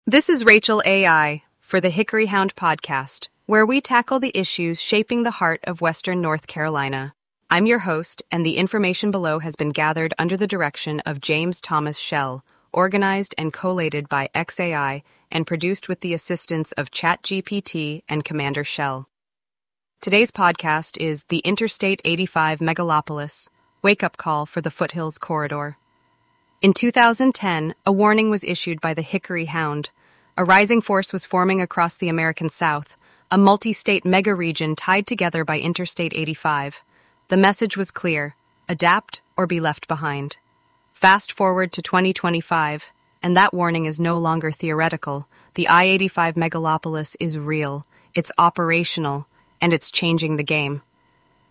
This is Rachel AI for the Hickory Hound podcast, where we tackle the issues shaping the heart of Western North Carolina. I'm your host, and the information below has been gathered under the direction of James Thomas Shell, organized and collated by XAI, and produced with the assistance of ChatGPT and Commander Shell. Today's podcast is the Interstate 85 Megalopolis, Wake-Up Call for the Foothills Corridor. In 2010, a warning was issued by the Hickory Hound. A rising force was forming across the American South, a multi-state mega-region tied together by Interstate 85. The message was clear: adapt or be left behind. Fast forward to 2025, and that warning is no longer theoretical. The I-85 megalopolis is real, it's operational, and it's changing the game.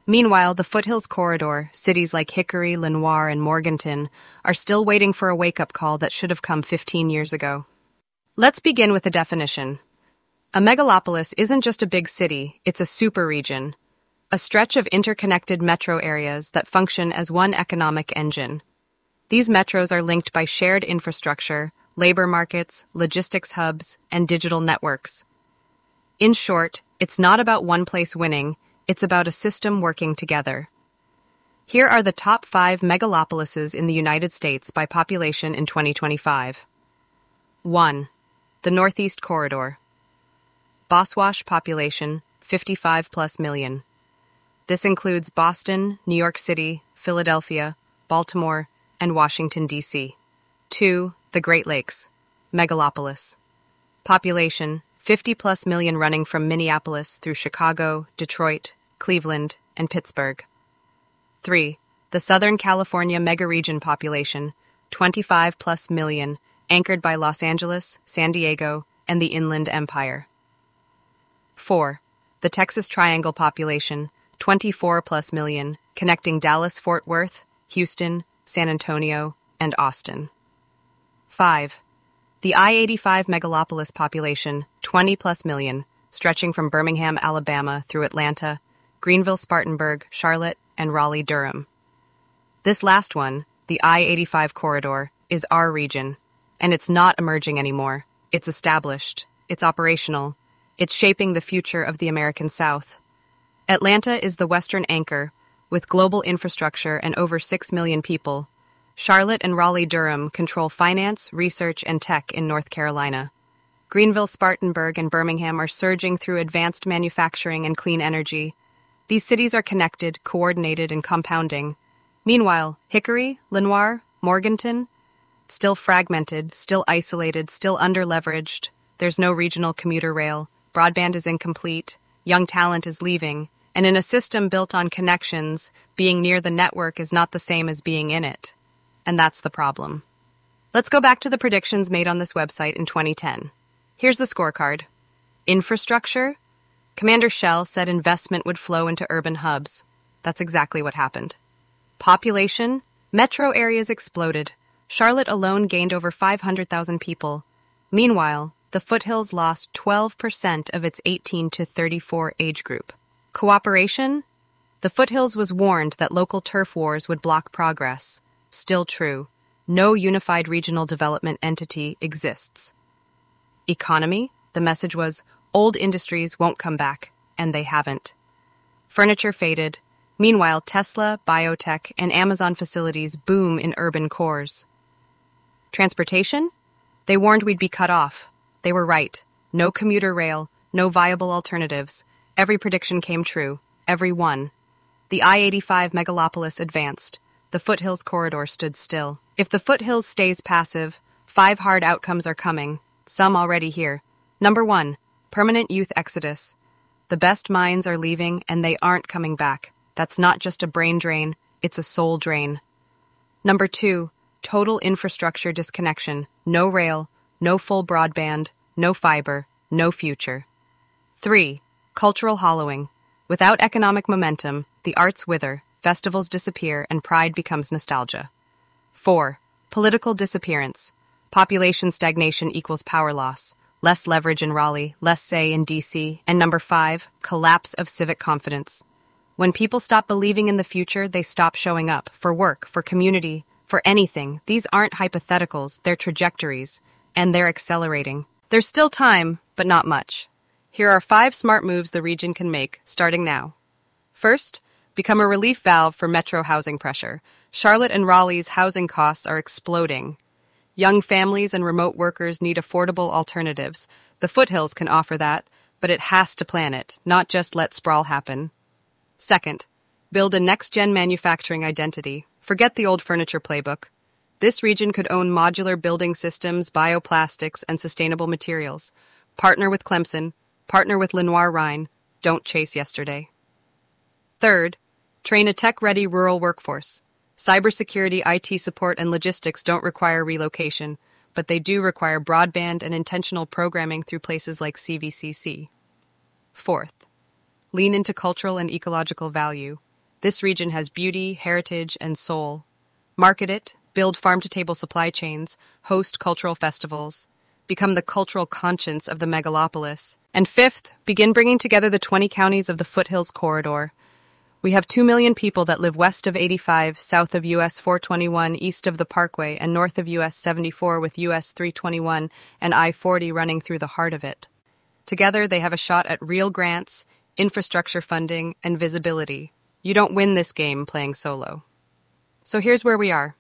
Meanwhile, the Foothills Corridor, cities like Hickory, Lenoir, and Morganton, are still waiting for a wake-up call that should have come 15 years ago. Let's begin with a definition. A megalopolis isn't just a big city, it's a super-region, a stretch of interconnected metro areas that function as one economic engine. These metros are linked by shared infrastructure, labor markets, logistics hubs, and digital networks. In short, it's not about one place winning, it's about a system working together. Here are the top 5 megalopolises in the United States by population in 2025. 1. The Northeast Corridor. Boswash population, 55 plus million. This includes Boston, New York City, Philadelphia, Baltimore, and Washington, D.C. 2. The Great Lakes. Megalopolis. Population, 50 plus million running from Minneapolis through Chicago, Detroit, Cleveland, and Pittsburgh. 3. The Southern California megaregion population, 25 plus million, anchored by Los Angeles, San Diego, and the Inland Empire. 4. The Texas Triangle population, 24 plus million, connecting Dallas-Fort Worth, Houston, San Antonio, and Austin. 5. The I-85 megalopolis population, 20 plus million, stretching from Birmingham, Alabama through Atlanta, Greenville, Spartanburg, Charlotte, and Raleigh-Durham. This last one, the I-85 corridor, is our region, and it's not emerging anymore. It's established, it's operational, it's shaping the future of the American South. Atlanta is the western anchor, with global infrastructure and over 6 million people. Charlotte and Raleigh-Durham control finance, research, and tech in North Carolina. Greenville, Spartanburg, and Birmingham are surging through advanced manufacturing and clean energy. These cities are connected, coordinated, and compounding. Meanwhile, Hickory, Lenoir, Morganton, still fragmented, still isolated, still under-leveraged. There's no regional commuter rail, broadband is incomplete, young talent is leaving, and in a system built on connections, being near the network is not the same as being in it. And that's the problem. Let's go back to the predictions made on this website in 2010. Here's the scorecard. Infrastructure? Commander Shell said investment would flow into urban hubs. That's exactly what happened. Population? Metro areas exploded. Charlotte alone gained over 500,000 people. Meanwhile, the Foothills lost 12% of its 18 to 34 age group. Cooperation? The Foothills was warned that local turf wars would block progress. Still true. No unified regional development entity exists. Economy? The message was, old industries won't come back, and they haven't. Furniture faded. Meanwhile, Tesla, biotech, and Amazon facilities boom in urban cores. Transportation? They warned we'd be cut off. They were right. No commuter rail, no viable alternatives. Every prediction came true. Every one. The I-85 megalopolis advanced. The Foothills corridor stood still. If the Foothills stays passive, 5 hard outcomes are coming, some already here. Number 1, permanent youth exodus. The best minds are leaving and they aren't coming back. That's not just a brain drain, it's a soul drain. Number 2, total infrastructure disconnection. No rail, no full broadband, no fiber, no future. 3, cultural hollowing. Without economic momentum, the arts wither, festivals disappear, and pride becomes nostalgia. 4, political disappearance. Population stagnation equals power loss. Less leverage in Raleigh, less say in D.C. And number 5, collapse of civic confidence. When people stop believing in the future, they stop showing up for work, for community, for anything. These aren't hypotheticals, they're trajectories, and they're accelerating. There's still time, but not much. Here are 5 smart moves the region can make, starting now. First, become a relief valve for metro housing pressure. Charlotte and Raleigh's housing costs are exploding. Young families and remote workers need affordable alternatives. The foothills can offer that, but it has to plan it, not just let sprawl happen. Second, build a next-gen manufacturing identity. Forget the old furniture playbook. This region could own modular building systems, bioplastics, and sustainable materials. Partner with Clemson. Partner with Lenoir Rhine. Don't chase yesterday. Third, train a tech-ready rural workforce. Cybersecurity, IT support, and logistics don't require relocation, but they do require broadband and intentional programming through places like CVCC. Fourth, lean into cultural and ecological value. This region has beauty, heritage, and soul. Market it, build farm-to-table supply chains, host cultural festivals, become the cultural conscience of the megalopolis. And fifth, begin bringing together the 20 counties of the Foothills Corridor. We have 2 million people that live west of 85, south of US 421, east of the Parkway, and north of US 74 with US 321 and I-40 running through the heart of it. Together, they have a shot at real grants, infrastructure funding, and visibility. You don't win this game playing solo. So here's where we are.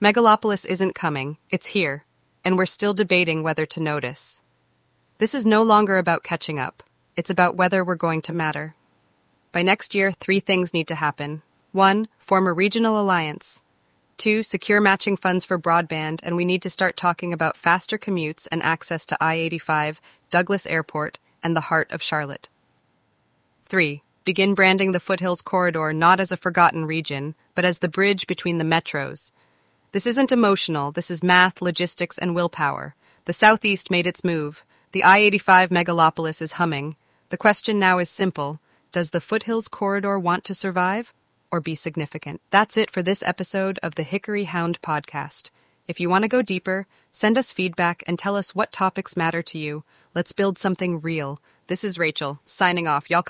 Megalopolis isn't coming, it's here, and we're still debating whether to notice. This is no longer about catching up. It's about whether we're going to matter. By next year, 3 things need to happen. 1, form a regional alliance. 2, secure matching funds for broadband, and we need to start talking about faster commutes and access to I-85, Douglas Airport, and the heart of Charlotte. 3, begin branding the Foothills Corridor not as a forgotten region, but as the bridge between the metros. This isn't emotional, this is math, logistics, and willpower. The Southeast made its move. The I-85 megalopolis is humming. The question now is simple. Does the Foothills Corridor want to survive or be significant? That's it for this episode of the Hickory Hound podcast. If you want to go deeper, send us feedback and tell us what topics matter to you. Let's build something real. This is Rachel, signing off. Y'all come